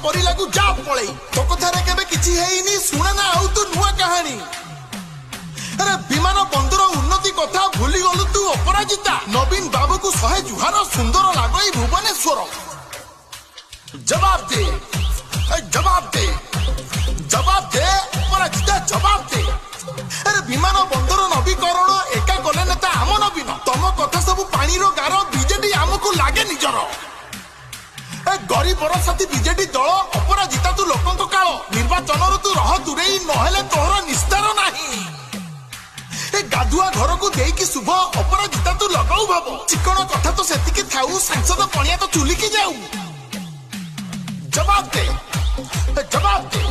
परी लागू जा पळई तो कथारे केबे किछि हेइनी सुना ना आउ तू नुआ कहानी अरे विमान बंदर उन्नति कथा भूली गलु तू अपराजिता नवीन बाबू को सहे जुहार सुंदर लागई भुवनेश्वर जवाब दे जवाब दे जवाब दे अपराजिता जवाब दे अरे विमान बंदर नवीकरण एका गले नेता आम नवीन तम कथा सब पानी रो गार बीजेडी आमको लागे निजर गरीबर साथी बीजेडी दल अपराजिता तू लोकंक काल निर्वाचन तू रह दूरे नहेले तोहर निस्तार नाही गाधुआ घर को देकी शुभ अपराजिता तू लगाऊ भाव चिकन कथा तो सेतिकी थाऊ सांसद पणिया तो चुलिकी जाऊ जवाब दे जवाब दे